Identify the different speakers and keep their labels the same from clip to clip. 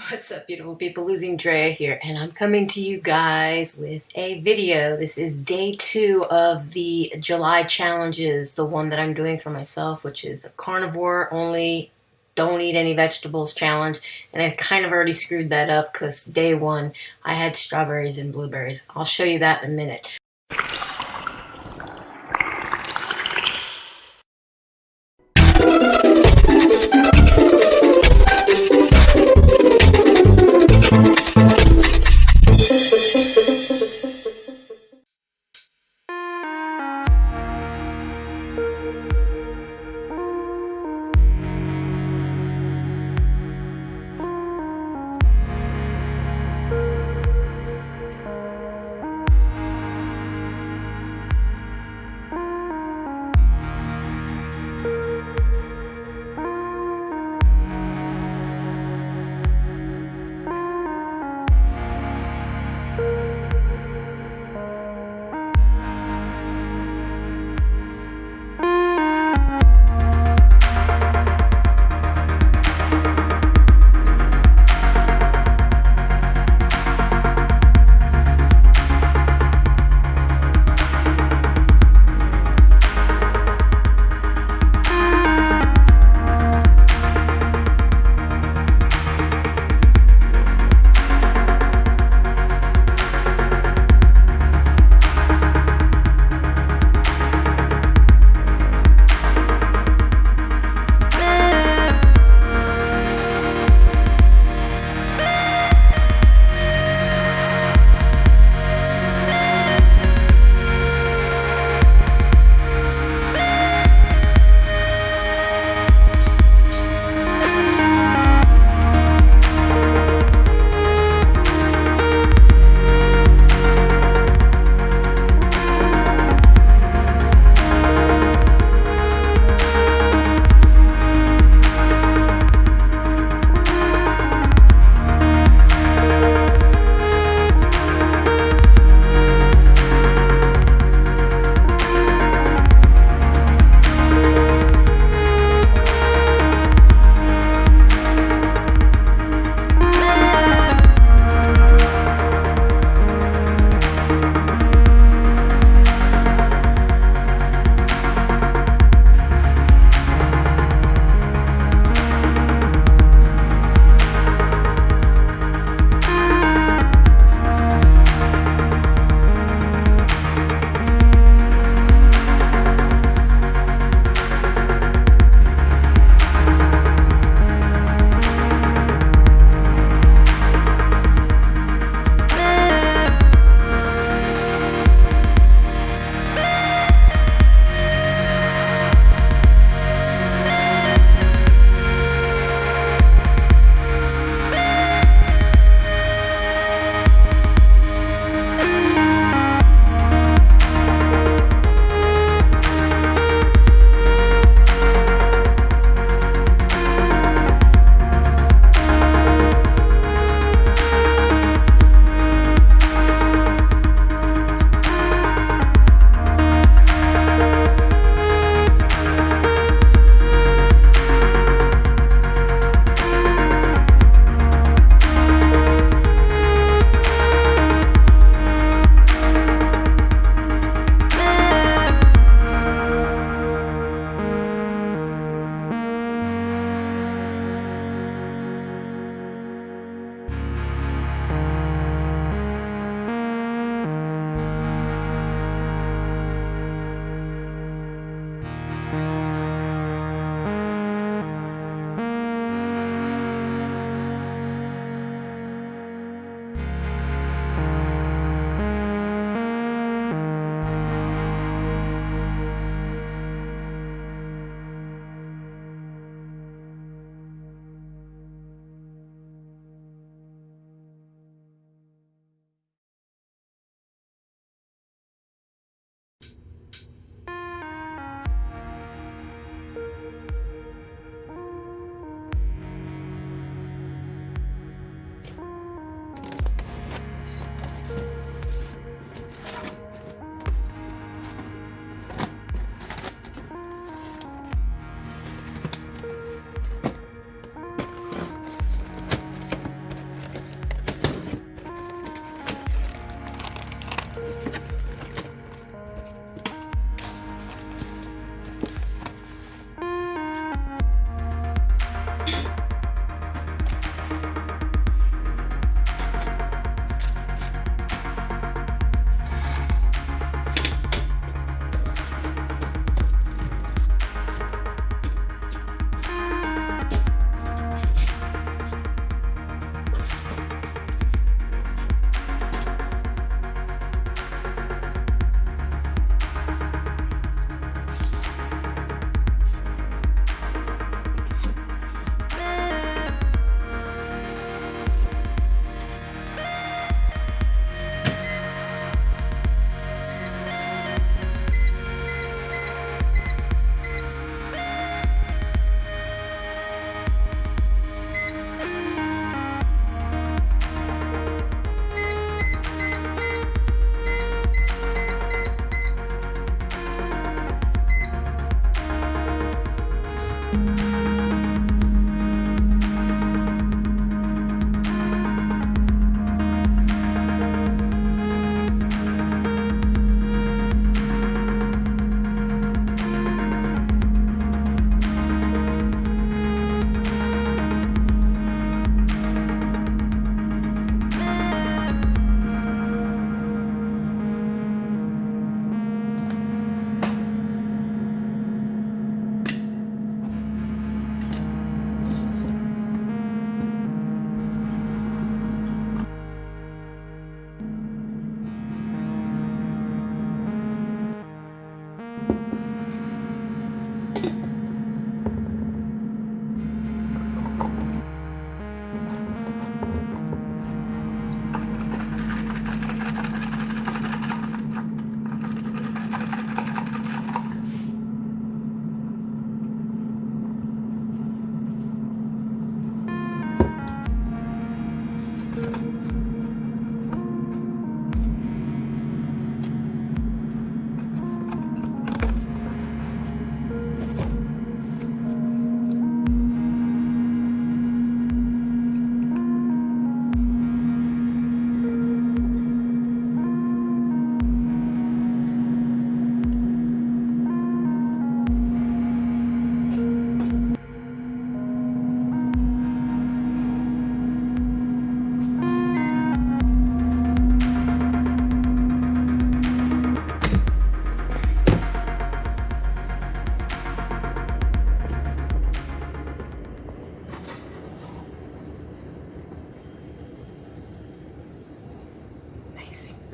Speaker 1: What's up, beautiful people? LosingDrea here, and I'm coming to you guys with a video. This is day 2 of the July challenges, the one that I'm doing for myself, which is a carnivore only, don't eat any vegetables challenge. And I kind of already screwed that up because day 1 I had strawberries and blueberries. I'll show you that in a minute.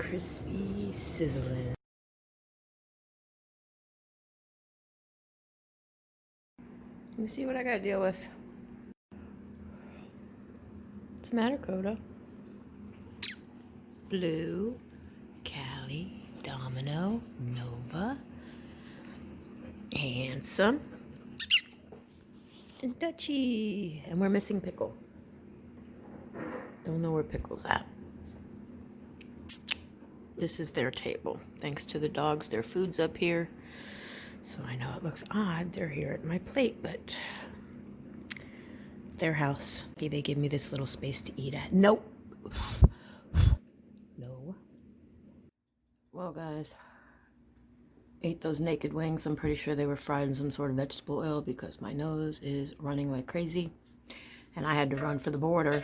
Speaker 1: crispy, sizzling. Let me see what I gotta deal with. What's the matter, Coda? Blue, Callie, Domino, Nova, Handsome, and Dutchie. And we're missing Pickle. Don't know where Pickle's at. This is their table. Thanks to the dogs, their food's up here. So I know it looks odd. They're here at my plate, but it's their house. Okay, they give me this little space to eat at. Nope. No. Well, guys, ate those naked wings. I'm pretty sure they were fried in some sort of vegetable oil because my nose is running like crazy. And I had to run for the border.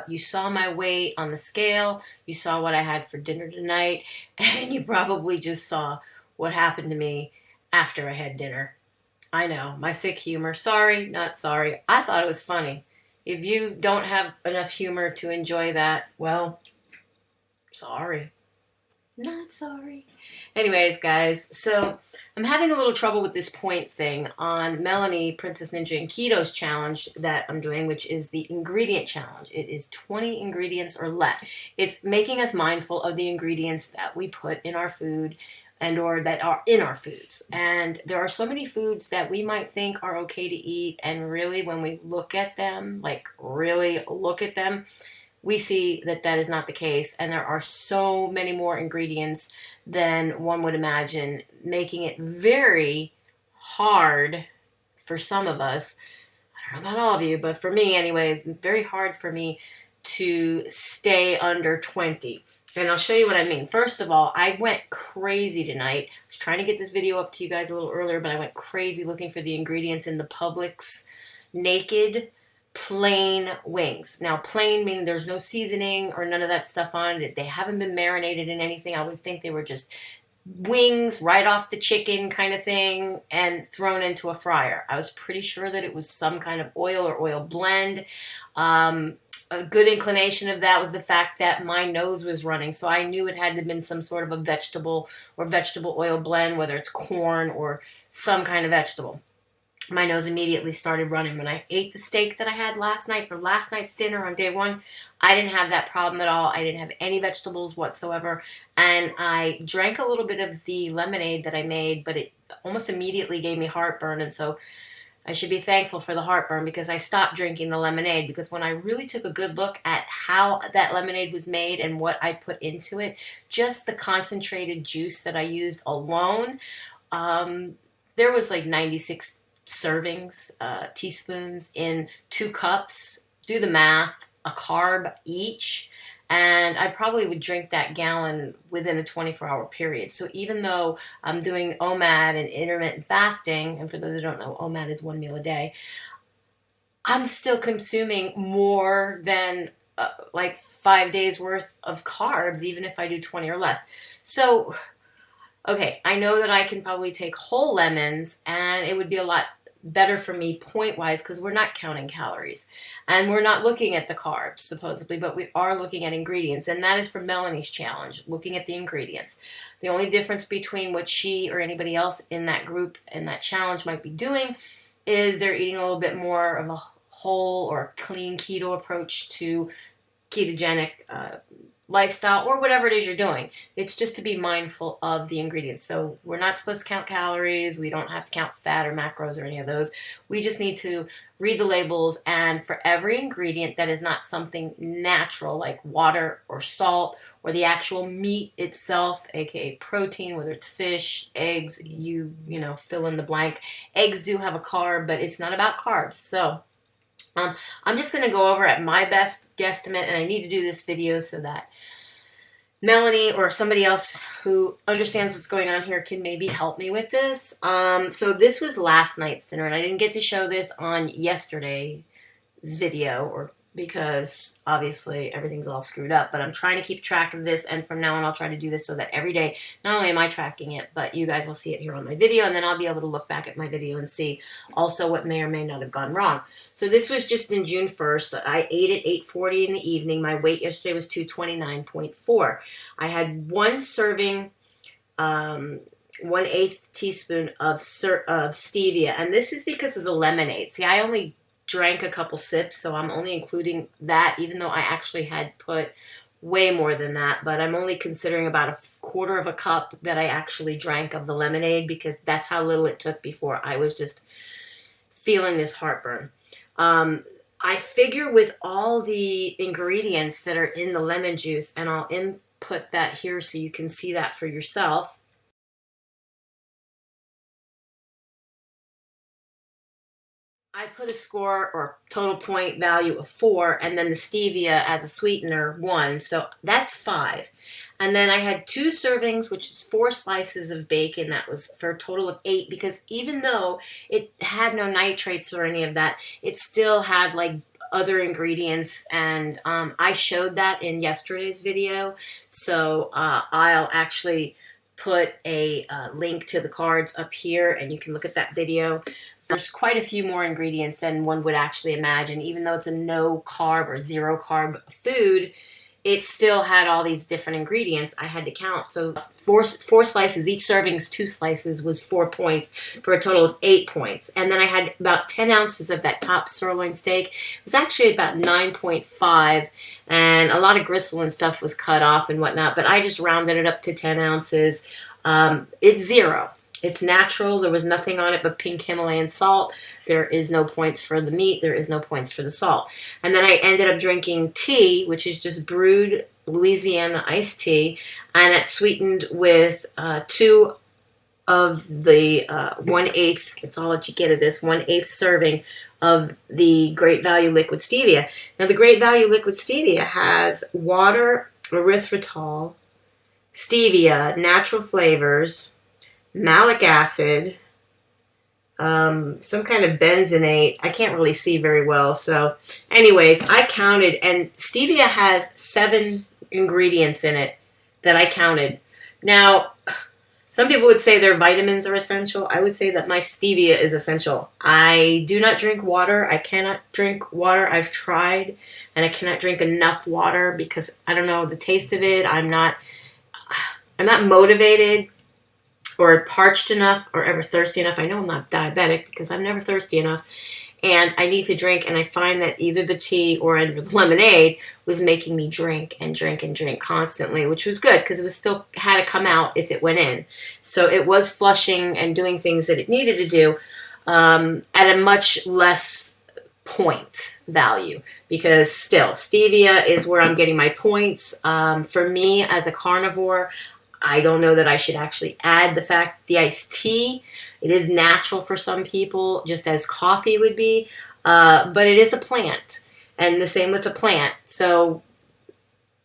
Speaker 1: You saw my weight on the scale, you saw what I had for dinner tonight, and you probably just saw what happened to me after I had dinner. I know, my sick humor. Sorry, not sorry. I thought it was funny. If you don't have enough humor to enjoy that, well, sorry. Not sorry. Anyways, guys, so I'm having a little trouble with this point thing on Melanie, Princess Ninja, and Keto's challenge that I'm doing, which is the ingredient challenge. It is 20 ingredients or less. It's making us mindful of the ingredients that we put in our food and or that are in our foods. And there are so many foods that we might think are okay to eat, and really when we look at them, like really look at them, we see that that is not the case, and there are so many more ingredients than one would imagine, making it very hard for some of us. I don't know about all of you, but for me anyways, very hard for me to stay under 20. And I'll show you what I mean. First of all, I went crazy tonight. I was trying to get this video up to you guys a little earlier, but I went crazy looking for the ingredients in the Publix naked plain wings. Now, plain meaning there's no seasoning or none of that stuff on it. They haven't been marinated in anything. I would think they were just wings right off the chicken kind of thing and thrown into a fryer. I was pretty sure that it was some kind of oil or oil blend. A good inclination of that was the fact that my nose was running, so I knew it had to have been some sort of a vegetable or vegetable oil blend, whether it's corn or some kind of vegetable. My nose immediately started running. When I ate the steak that I had last night for last night's dinner on day one, I didn't have that problem at all. I didn't have any vegetables whatsoever. And I drank a little bit of the lemonade that I made, but it almost immediately gave me heartburn. And so I should be thankful for the heartburn because I stopped drinking the lemonade, because when I really took a good look at how that lemonade was made and what I put into it, just the concentrated juice that I used alone, there was like 96 servings, teaspoons in 2 cups. Do the math, a carb each. And I probably would drink that gallon within a 24-hour period. So even though I'm doing OMAD and intermittent fasting, and for those who don't know, OMAD is 1 meal a day, I'm still consuming more than like 5 days worth of carbs, even if I do 20 or less. So, okay, I know that I can probably take whole lemons and it would be a lot better for me point-wise, because we're not counting calories and we're not looking at the carbs supposedly, but we are looking at ingredients, and that is for Melanie's challenge, looking at the ingredients. The only difference between what she or anybody else in that group and that challenge might be doing is they're eating a little bit more of a whole or clean keto approach to ketogenic lifestyle, or whatever it is you're doing. It's just to be mindful of the ingredients. So we're not supposed to count calories. We don't have to count fat or macros or any of those. We just need to read the labels, and for every ingredient that is not something natural like water or salt or the actual meat itself, aka protein, whether it's fish, eggs, you know, fill in the blank. Eggs do have a carb, but it's not about carbs. So I'm just going to go over at my best guesstimate, and I need to do this video so that Melanie or somebody else who understands what's going on here can maybe help me with this. So this was last night's dinner, and I didn't get to show this on yesterday's video, or because obviously everything's all screwed up, but I'm trying to keep track of this, and from now on I'll try to do this so that every day, not only am I tracking it, but you guys will see it here on my video, and then I'll be able to look back at my video and see also what may or may not have gone wrong. So this was just in June 1st. I ate at 8:40 in the evening. My weight yesterday was 229.4. I had one serving, 1/8 teaspoon of stevia, and this is because of the lemonade. See, I only drank a couple sips, so I'm only including that, even though I actually had put way more than that, but I'm only considering about a quarter of a cup that I actually drank of the lemonade, because that's how little it took before I was just feeling this heartburn. I figure with all the ingredients that are in the lemon juice, and I'll input that here so you can see that for yourself. I put a score or total point value of 4, and then the stevia as a sweetener 1, so that's 5. And then I had 2 servings, which is 4 slices of bacon. That was for a total of 8, because even though it had no nitrates or any of that, it still had like other ingredients, and I showed that in yesterday's video, so I'll actually put a link to the cards up here, and you can look at that video. There's quite a few more ingredients than one would actually imagine. Even though it's a no carb or 0 carb food, it still had all these different ingredients I had to count. So four slices, each serving's 2 slices, was 4 points for a total of 8 points. And then I had about 10 ounces of that top sirloin steak. It was actually about 9.5, and a lot of gristle and stuff was cut off and whatnot, but I just rounded it up to 10 ounces. It's 0. It's natural. There was nothing on it but pink Himalayan salt. There is no points for the meat. There is no points for the salt. And then I ended up drinking tea, which is just brewed Louisiana iced tea, and it's sweetened with 2 of the 1/8. It's all that you get of this 1/8 serving of the Great Value Liquid Stevia. Now, the Great Value Liquid Stevia has water, erythritol, stevia, natural flavors, malic acid, some kind of benzenate. I can't really see very well. So anyways, I counted, and stevia has 7 ingredients in it that I counted. Now, some people would say their vitamins are essential. I would say that my stevia is essential. I do not drink water. I cannot drink water. I've tried, and I cannot drink enough water because I don't know the taste of it. I'm not motivated or parched enough or ever thirsty enough. I know I'm not diabetic because I'm never thirsty enough, and I need to drink, and I find that either the tea or the lemonade was making me drink and drink and drink constantly, which was good because it was still had to come out if it went in. So it was flushing and doing things that it needed to do at a much less point value, because still stevia is where I'm getting my points. For me as a carnivore, I don't know that I should actually add the iced tea. It is natural for some people, just as coffee would be, but it is a plant, and the same with a plant. So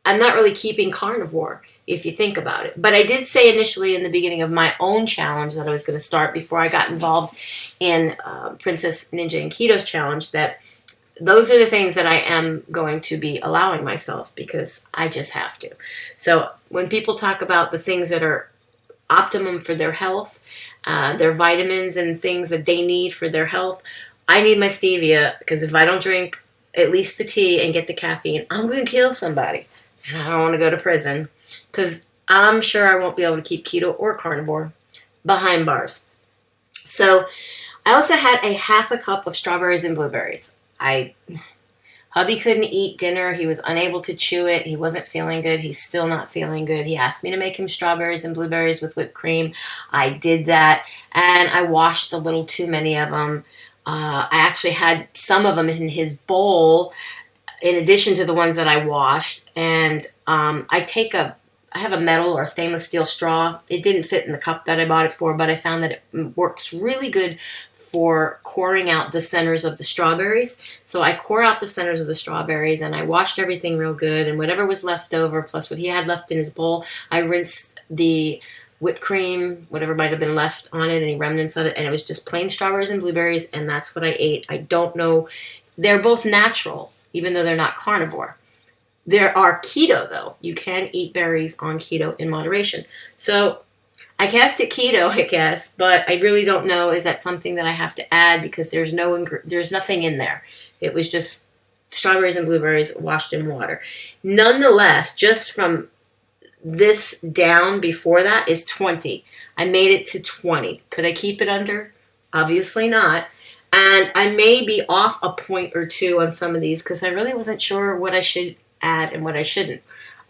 Speaker 1: I'm not really keeping carnivore, if you think about it. But I did say initially in the beginning of my own challenge that I was going to start before I got involved in Princess Ninja and Keto's challenge, that those are the things that I am going to be allowing myself because I just have to. So when people talk about the things that are optimum for their health, their vitamins and things that they need for their health, I need my stevia, because if I don't drink at least the tea and get the caffeine, I'm going to kill somebody. And I don't want to go to prison, because I'm sure I won't be able to keep keto or carnivore behind bars. So I also had a half a cup of strawberries and blueberries. Hubby couldn't eat dinner. He was unable to chew it. He wasn't feeling good. He's still not feeling good. He asked me to make him strawberries and blueberries with whipped cream. I did that, and I washed a little too many of them. I actually had some of them in his bowl in addition to the ones that I washed, and I have a metal or stainless steel straw. It didn't fit in the cup that I bought it for, but I found that it works really good for coring out the centers of the strawberries. So I core out the centers of the strawberries, and I washed everything real good, and whatever was left over, plus what he had left in his bowl, I rinsed the whipped cream, whatever might have been left on it, any remnants of it, and it was just plain strawberries and blueberries, and that's what I ate. I don't know. They're both natural. even though they're not carnivore. There are keto, though. You can eat berries on keto in moderation. So I kept it keto, I guess, but I really don't know. Is that something that I have to add? Because there's nothing in there. It was just strawberries and blueberries washed in water. Nonetheless, just from this down before that is 20. I made it to 20. Could I keep it under? Obviously not. And I may be off a point or two on some of these because I really wasn't sure what I should add and what I shouldn't.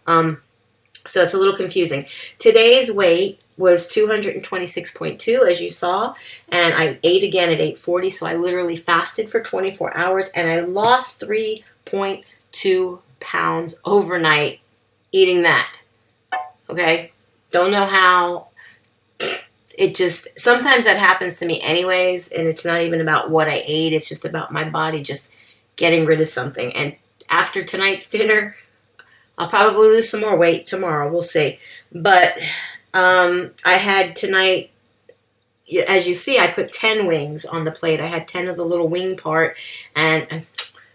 Speaker 1: So it's a little confusing. Today's weight was 226.2, as you saw, and I ate again at 8:40, so I literally fasted for 24 hours, and I lost 3.2 pounds overnight eating that. Okay? Don't know how. It just, sometimes that happens to me anyways, and it's not even about what I ate, it's just about my body just getting rid of something. And after tonight's dinner, I'll probably lose some more weight tomorrow. We'll see. But I had tonight, as you see, I put 10 wings on the plate. I had 10 of the little wing part and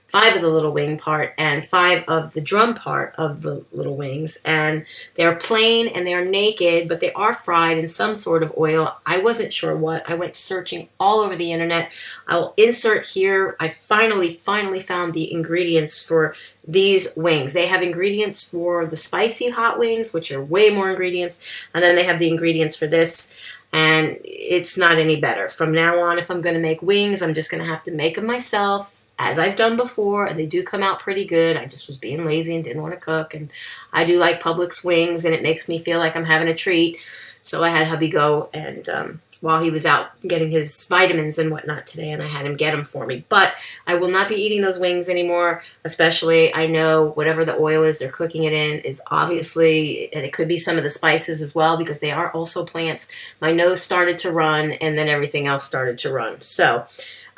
Speaker 1: 5 of the little wing part and 5 of the drum part of the little wings. And they're plain and they're naked, but they are fried in some sort of oil. I wasn't sure what. I went searching all over the internet. I will insert here. I finally found the ingredients for these wings. They have ingredients for the spicy hot wings, which are way more ingredients. And then they have the ingredients for this. And it's not any better. From now on, if I'm going to make wings, I'm just going to have to make them myself, as I've done before, and they do come out pretty good. I just was being lazy and didn't want to cook, and I do like Publix wings, and it makes me feel like I'm having a treat. So I had hubby go, and while he was out getting his vitamins and whatnot today, and I had him get them for me. But I will not be eating those wings anymore, especially I know whatever the oil is they're cooking it in is obviously, and it could be some of the spices as well, because they are also plants. My nose started to run, and then everything else started to run. So...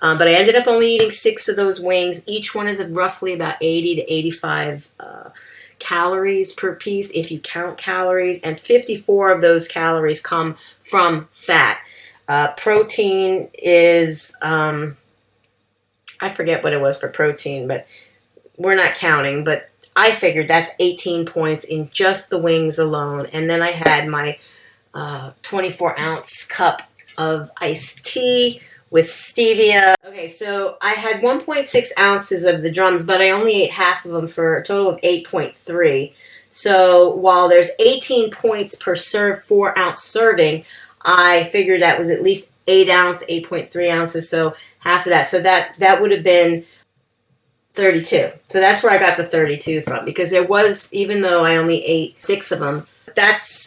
Speaker 1: but I ended up only eating 6 of those wings. Each one is roughly about 80 to 85 calories per piece, if you count calories. And 54 of those calories come from fat. Protein is, I forget what it was for protein, but we're not counting. But I figured that's 18 points in just the wings alone. And then I had my 24-ounce cup of iced tea with stevia. Okay, so I had 1.6 ounces of the drums, but I only ate half of them for a total of 8.3. So while there's 18 points per 4-ounce serving, I figured that was at least 8.3 ounces, so half of that. So that would have been 32. So that's where I got the 32 from, because there was, even though I only ate 6 of them,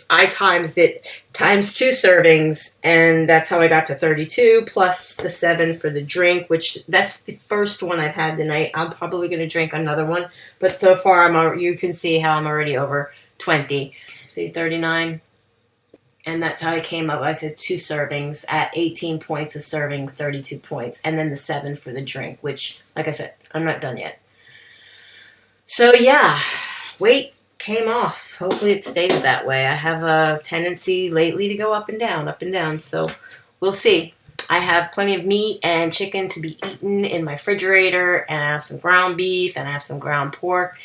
Speaker 1: I times it times 2 servings, and that's how I got to 32, plus the 7 for the drink, which that's the first one I've had tonight. I'm probably going to drink another one, but so far you can see how I'm already over 20. See, 39, and that's how I came up. I said 2 servings at 18 points a serving, 32 points, and then the 7 for the drink, which, like I said, I'm not done yet. So yeah, weight came off. Hopefully it stays that way. I have a tendency lately to go up and down, so we'll see. I have plenty of meat and chicken to be eaten in my refrigerator, and I have some ground beef, and I have some ground pork,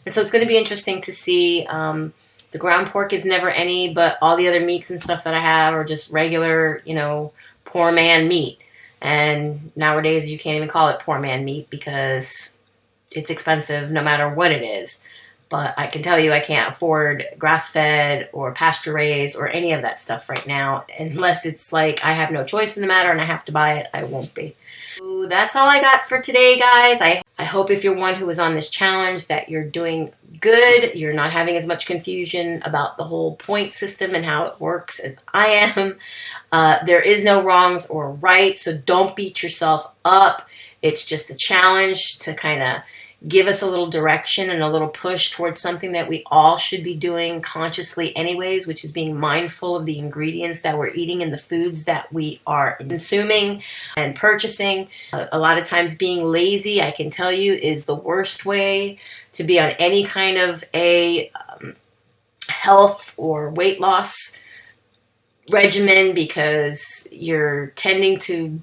Speaker 1: and so it's going to be interesting to see. The ground pork is never any, but all the other meats and stuff that I have are just regular, poor man meat, and nowadays you can't even call it poor man meat because it's expensive no matter what it is. But I can tell you I can't afford grass-fed or pasture-raised or any of that stuff right now. Unless it's like I have no choice in the matter and I have to buy it, I won't be. So that's all I got for today, guys. I hope if you're one who was on this challenge that you're doing good. You're not having as much confusion about the whole point system and how it works as I am. There is no wrongs or right, so don't beat yourself up. It's just a challenge to kind of give us a little direction and a little push towards something that we all should be doing consciously anyways, which is being mindful of the ingredients that we're eating and the foods that we are consuming and purchasing. A lot of times being lazy, I can tell you, is the worst way to be on any kind of a health or weight loss regimen, because you're tending to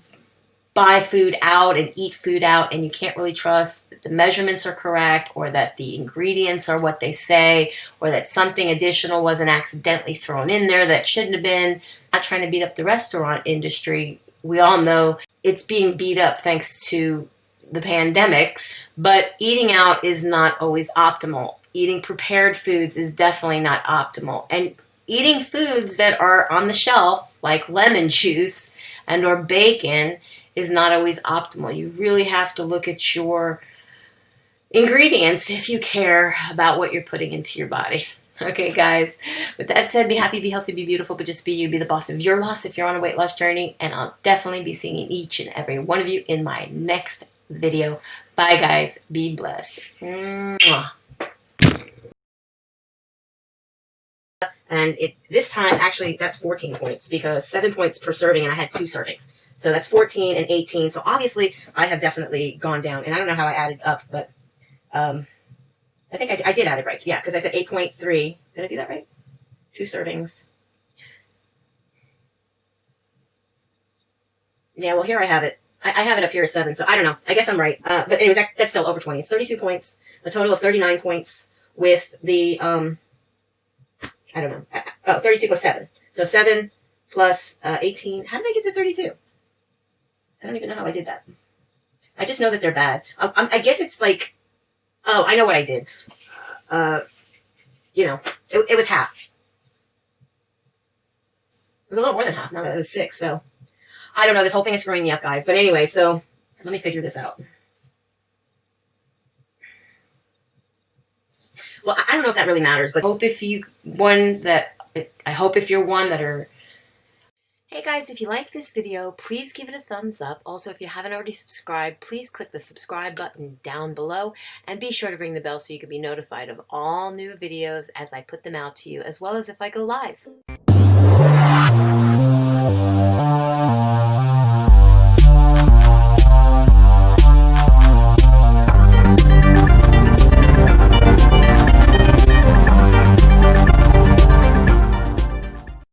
Speaker 1: buy food out and eat food out, and you can't really trust that the measurements are correct, or that the ingredients are what they say, or that something additional wasn't accidentally thrown in there that shouldn't have been. I'm not trying to beat up the restaurant industry. We all know it's being beat up thanks to the pandemics, but eating out is not always optimal. Eating prepared foods is definitely not optimal. And eating foods that are on the shelf, like lemon juice and or bacon, is not always optimal. You really have to look at your ingredients if you care about what you're putting into your body. Okay, guys, with that said, be happy, be healthy, be beautiful, but just be you. Be the boss of your loss if you're on a weight loss journey, and I'll definitely be seeing each and every one of you in my next video. Bye, guys. Be blessed. Mwah. And this time, actually, that's 14 points because 7 points per serving, and I had 2 servings. So that's 14 and 18. So obviously, I have definitely gone down. And I don't know how I added up, but I think I did add it right. Yeah, because I said 8.3. Did I do that right? 2 servings. Yeah, well, here I have it. I have it up here as 7, so I don't know. I guess I'm right. But anyways, that's still over 20. It's 32 points, a total of 39 points with the, I don't know. Oh, 32 plus 7. So 7 plus 18. How did I get to 32? I don't even know how I did that. I just know that they're bad. I guess it's like, oh, I know what I did. You know, it was half. It was a little more than half now that it was 6, so. I don't know, this whole thing is screwing me up, guys. But anyway, so let me figure this out. Well, I don't know if that really matters, but I hope if you're one that are... Hey guys, if you like this video, please give it a thumbs up. Also, if you haven't already subscribed, please click the subscribe button down below, and be sure to ring the bell so you can be notified of all new videos as I put them out to you, as well as if I go live.